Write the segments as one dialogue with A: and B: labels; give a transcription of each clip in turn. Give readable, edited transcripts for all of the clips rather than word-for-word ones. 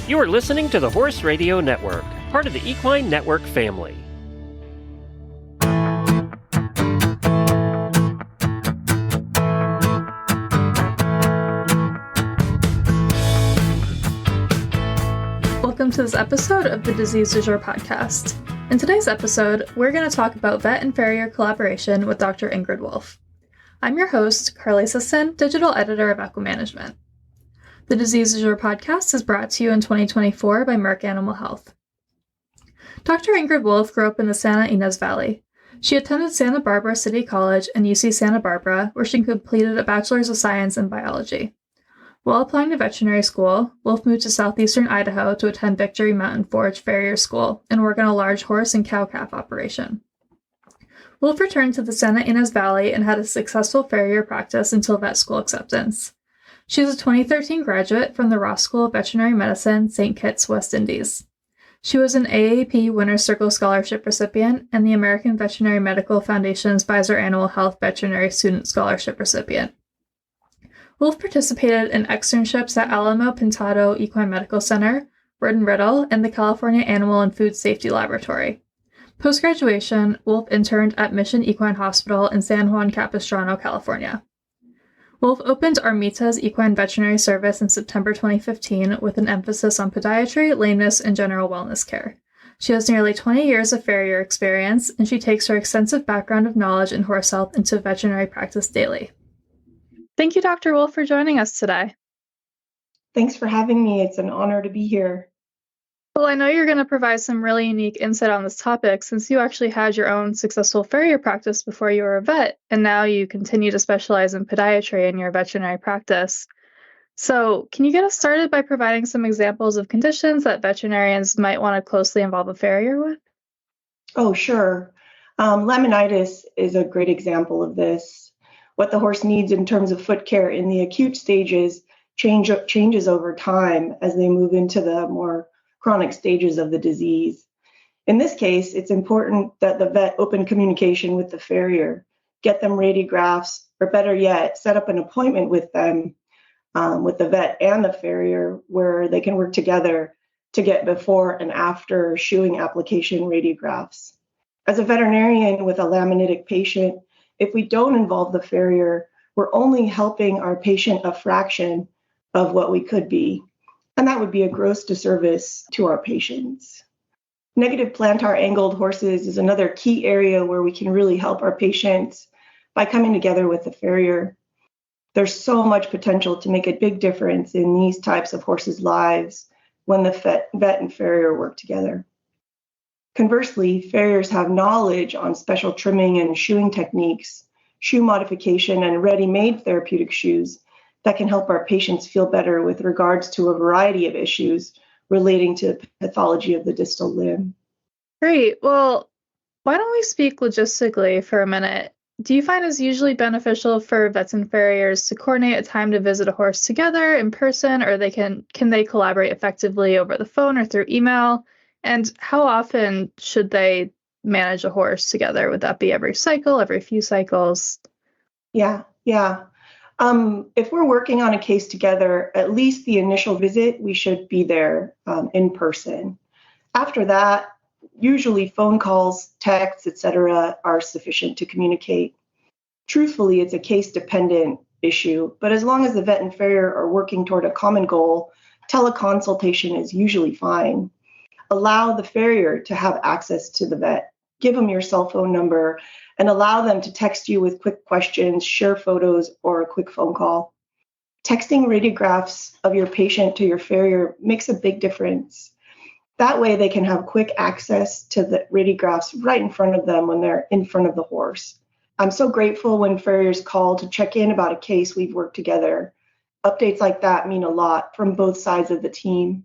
A: You are listening to the Horse Radio Network, part of the Equine Network family.
B: Welcome to this episode of the Disease du Jour podcast. In today's episode, we're going to talk about vet and farrier collaboration with Dr. Ingrid Wolff. I'm your host, Carly Sisson, digital editor of Equimanagement. The Disease du Jour podcast is brought to you in 2024 by Merck Animal Health. Dr. Ingrid Wolff grew up in the Santa Ynez Valley. She attended Santa Barbara City College and UC Santa Barbara, where she completed a Bachelor's of Science in Biology. While applying to veterinary school, Wolff moved to southeastern Idaho to attend Victory Mountain Forage Farrier School and work on a large horse and cow-calf operation. Wolff returned to the Santa Ynez Valley and had a successful farrier practice until vet school acceptance. She is a 2013 graduate from the Ross School of Veterinary Medicine, St. Kitts, West Indies. She was an AAP Winner's Circle Scholarship recipient and the American Veterinary Medical Foundation's Pfizer Animal Health Veterinary Student Scholarship recipient. Wolff participated in externships at Alamo Pintado Equine Medical Center, Bird and Riddle, and the California Animal and Food Safety Laboratory. Post-graduation, Wolff interned at Mission Equine Hospital in San Juan Capistrano, California. Wolff opened Armitas Equine Veterinary Service in September 2015 with an emphasis on podiatry, lameness, and general wellness care. She has nearly 20 years of farrier experience, and she takes her extensive background of knowledge in horse health into veterinary practice daily. Thank you, Dr. Wolff, for joining us today.
C: Thanks for having me. It's an honor to be here.
B: Well, I know you're going to provide some really unique insight on this topic since you actually had your own successful farrier practice before you were a vet, and now you continue to specialize in podiatry in your veterinary practice. So, can you get us started by providing some examples of conditions that veterinarians might want to closely involve a farrier with?
C: Oh, sure. Laminitis is a great example of this. What the horse needs in terms of foot care in the acute stages changes over time as they move into the more chronic stages of the disease. In this case, it's important that the vet open communication with the farrier, get them radiographs, or better yet, set up an appointment with them, with the vet and the farrier, where they can work together to get before and after shoeing application radiographs. As a veterinarian with a laminitic patient, if we don't involve the farrier, we're only helping our patient a fraction of what we could be. And that would be a gross disservice to our patients. Negative plantar angled horses is another key area where we can really help our patients by coming together with the farrier. There's so much potential to make a big difference in these types of horses' lives when the vet and farrier work together. Conversely, farriers have knowledge on special trimming and shoeing techniques, shoe modification, and ready-made therapeutic shoes that can help our patients feel better with regards to a variety of issues relating to pathology of the distal limb.
B: Great. Well, why don't we speak logistically for a minute? Do you find it's usually beneficial for vets and farriers to coordinate a time to visit a horse together in person, or can they collaborate effectively over the phone or through email? And how often should they manage a horse together? Would that be every cycle, every few cycles?
C: Yeah. If we're working on a case together, at least the initial visit, we should be there in person. After that, usually phone calls, texts, etc., are sufficient to communicate. Truthfully, it's a case-dependent issue, but as long as the vet and farrier are working toward a common goal, teleconsultation is usually fine. Allow the farrier to have access to the vet. Give them your cell phone number and allow them to text you with quick questions, share photos, or a quick phone call. Texting radiographs of your patient to your farrier makes a big difference. That way they can have quick access to the radiographs right in front of them when they're in front of the horse. I'm so grateful when farriers call to check in about a case we've worked together. Updates like that mean a lot from both sides of the team.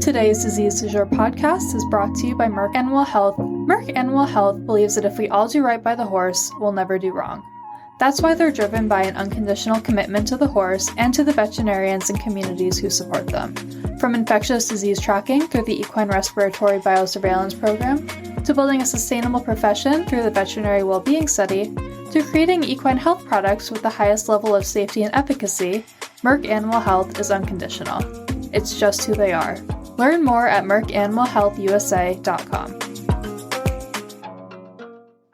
B: Today's Disease du Jour podcast is brought to you by Merck Animal Health. Merck Animal Health believes that if we all do right by the horse, we'll never do wrong. That's why they're driven by an unconditional commitment to the horse and to the veterinarians and communities who support them. From infectious disease tracking through the Equine Respiratory Biosurveillance Program, to building a sustainable profession through the Veterinary Wellbeing Study, to creating equine health products with the highest level of safety and efficacy, Merck Animal Health is unconditional. It's just who they are. Learn more at merckanimalhealthusa.com.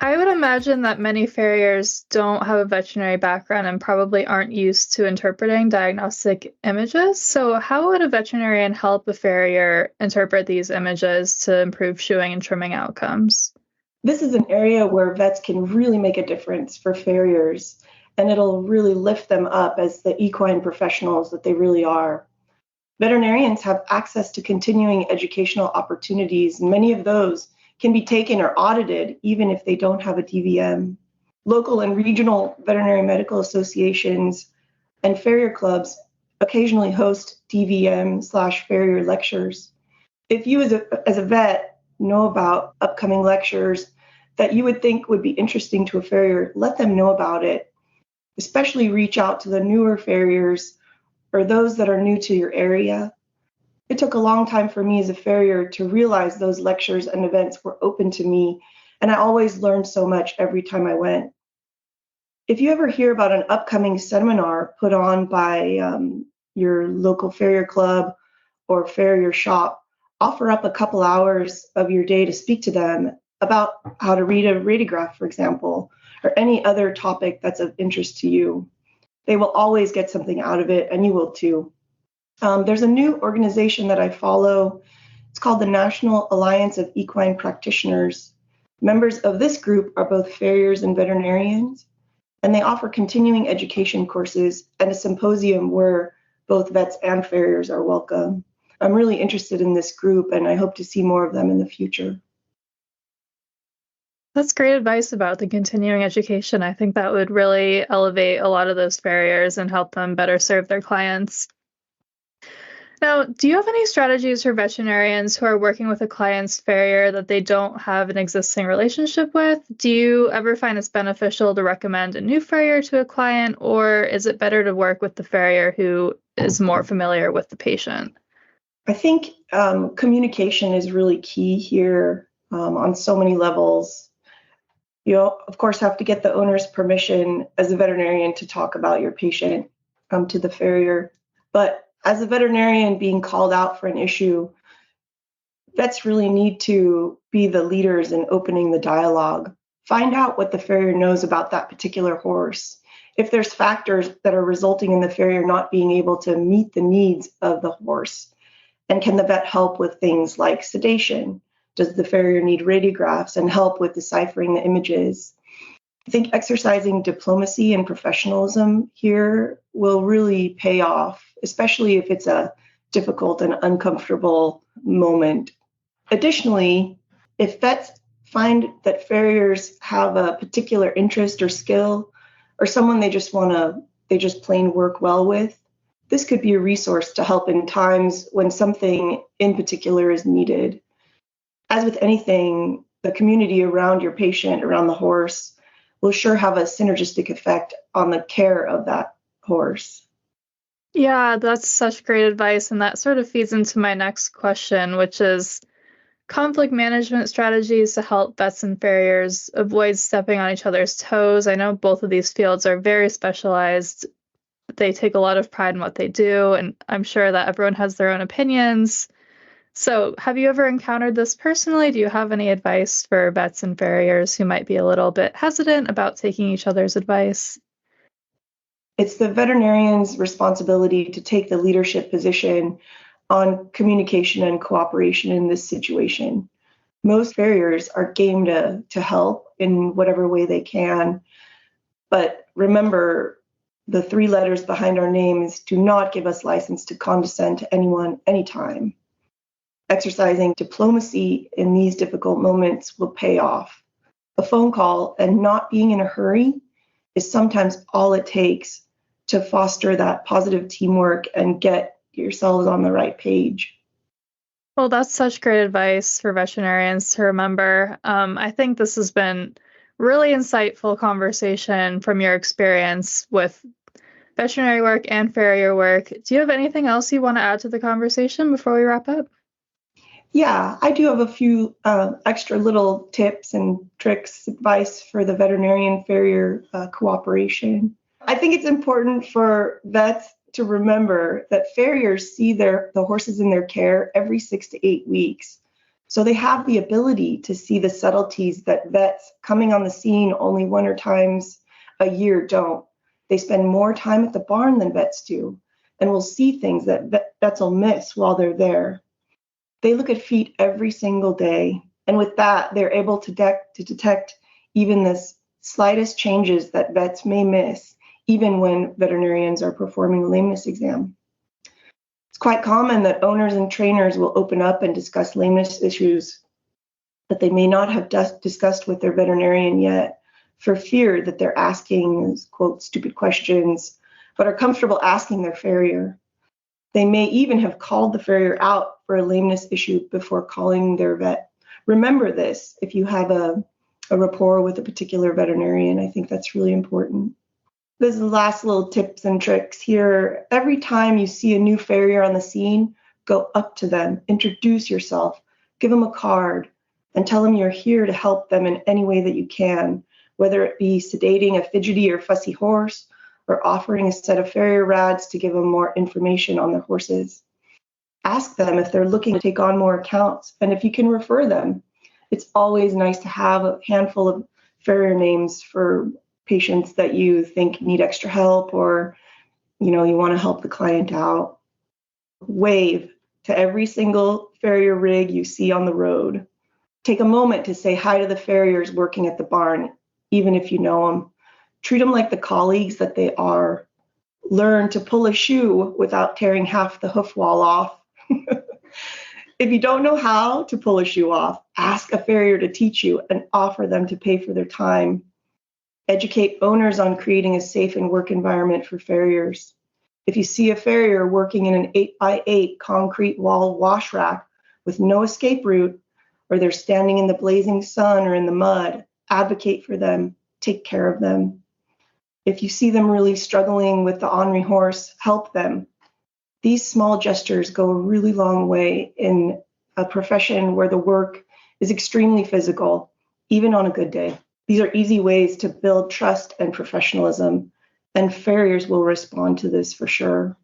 B: I would imagine that many farriers don't have a veterinary background and probably aren't used to interpreting diagnostic images. So how would a veterinarian help a farrier interpret these images to improve shoeing and trimming outcomes?
C: This is an area where vets can really make a difference for farriers, and it'll really lift them up as the equine professionals that they really are. Veterinarians have access to continuing educational opportunities, and many of those can be taken or audited even if they don't have a DVM. Local and regional veterinary medical associations and farrier clubs occasionally host DVM/farrier lectures. If you as a vet know about upcoming lectures that you would think would be interesting to a farrier, let them know about it. Especially reach out to the newer farriers or those that are new to your area. It took a long time for me as a farrier to realize those lectures and events were open to me, and I always learned so much every time I went. If you ever hear about an upcoming seminar put on by your local farrier club or farrier shop, offer up a couple hours of your day to speak to them about how to read a radiograph, for example, or any other topic that's of interest to you. They will always get something out of it, and you will too. There's a new organization that I follow. It's called the National Alliance of Equine Practitioners. Members of this group are both farriers and veterinarians, and they offer continuing education courses and a symposium where both vets and farriers are welcome. I'm really interested in this group, and I hope to see more of them in the future.
B: That's great advice about the continuing education. I think that would really elevate a lot of those farriers and help them better serve their clients. Now, do you have any strategies for veterinarians who are working with a client's farrier that they don't have an existing relationship with? Do you ever find it's beneficial to recommend a new farrier to a client, or is it better to work with the farrier who is more familiar with the patient?
C: I think communication is really key here on so many levels. You, of course, have to get the owner's permission as a veterinarian to talk about your patient to the farrier. But as a veterinarian being called out for an issue, vets really need to be the leaders in opening the dialogue. Find out what the farrier knows about that particular horse. If there's factors that are resulting in the farrier not being able to meet the needs of the horse, and can the vet help with things like sedation? Does the farrier need radiographs and help with deciphering the images? I think exercising diplomacy and professionalism here will really pay off, especially if it's a difficult and uncomfortable moment. Additionally, if vets find that farriers have a particular interest or skill, or someone they just plain work well with, this could be a resource to help in times when something in particular is needed. As with anything, the community around your patient, around the horse, will sure have a synergistic effect on the care of that horse.
B: Yeah, that's such great advice. And that sort of feeds into my next question, which is conflict management strategies to help vets and farriers avoid stepping on each other's toes. I know both of these fields are very specialized. They take a lot of pride in what they do, and I'm sure that everyone has their own opinions. So have you ever encountered this personally? Do you have any advice for vets and farriers who might be a little bit hesitant about taking each other's advice?
C: It's the veterinarian's responsibility to take the leadership position on communication and cooperation in this situation. Most farriers are game to help in whatever way they can. But remember, the 3 letters behind our names do not give us license to condescend to anyone, anytime. Exercising diplomacy in these difficult moments will pay off. A phone call and not being in a hurry is sometimes all it takes to foster that positive teamwork and get yourselves on the right page.
B: Well, that's such great advice for veterinarians to remember. I think this has been really insightful conversation from your experience with veterinary work and farrier work. Do you have anything else you want to add to the conversation before we wrap up?
C: Yeah, I do have a few extra little tips and tricks, advice for the veterinarian-farrier cooperation. I think it's important for vets to remember that farriers see the horses in their care every 6 to 8 weeks. So they have the ability to see the subtleties that vets coming on the scene only 1 or 2 times a year don't. They spend more time at the barn than vets do, and will see things that vets will miss while they're there. They look at feet every single day, and with that, they're able to detect even the slightest changes that vets may miss, even when veterinarians are performing a lameness exam. It's quite common that owners and trainers will open up and discuss lameness issues that they may not have discussed with their veterinarian yet, for fear that they're asking, quote, stupid questions, but are comfortable asking their farrier. They may even have called the farrier out for a lameness issue before calling their vet. Remember this if you have a rapport with a particular veterinarian. I think that's really important. There's the last little tips and tricks here. Every time you see a new farrier on the scene, go up to them, introduce yourself, give them a card, and tell them you're here to help them in any way that you can, whether it be sedating a fidgety or fussy horse, or offering a set of farrier rads to give them more information on their horses. Ask them if they're looking to take on more accounts, and if you can refer them. It's always nice to have a handful of farrier names for patients that you think need extra help, or you want to help the client out. Wave to every single farrier rig you see on the road. Take a moment to say hi to the farriers working at the barn, even if you know them. Treat them like the colleagues that they are. Learn to pull a shoe without tearing half the hoof wall off. If you don't know how to pull a shoe off, ask a farrier to teach you and offer them to pay for their time. Educate owners on creating a safe and work environment for farriers. If you see a farrier working in an 8x8 concrete wall wash rack with no escape route, or they're standing in the blazing sun or in the mud, advocate for them, take care of them. If you see them really struggling with the ornery horse, help them. These small gestures go a really long way in a profession where the work is extremely physical, even on a good day. These are easy ways to build trust and professionalism, and farriers will respond to this for sure.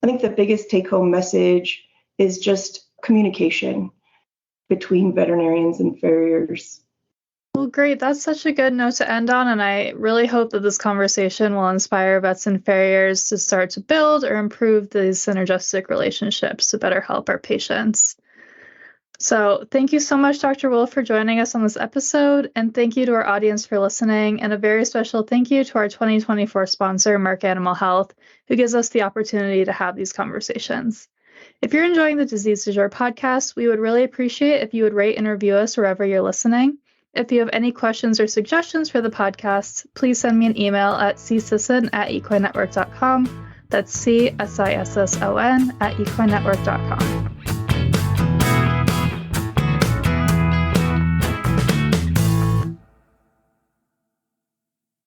C: I think the biggest take-home message is just communication between veterinarians and farriers.
B: Well, great. That's such a good note to end on, and I really hope that this conversation will inspire vets and farriers to start to build or improve these synergistic relationships to better help our patients. So thank you so much, Dr. Wolff, for joining us on this episode, and thank you to our audience for listening, and a very special thank you to our 2024 sponsor, Merck Animal Health, who gives us the opportunity to have these conversations. If you're enjoying the Disease du Jour podcast, we would really appreciate if you would rate and review us wherever you're listening. If you have any questions or suggestions for the podcast, please send me an email at csisson@equinenetwork.com. That's CSISSON@equinenetwork.com.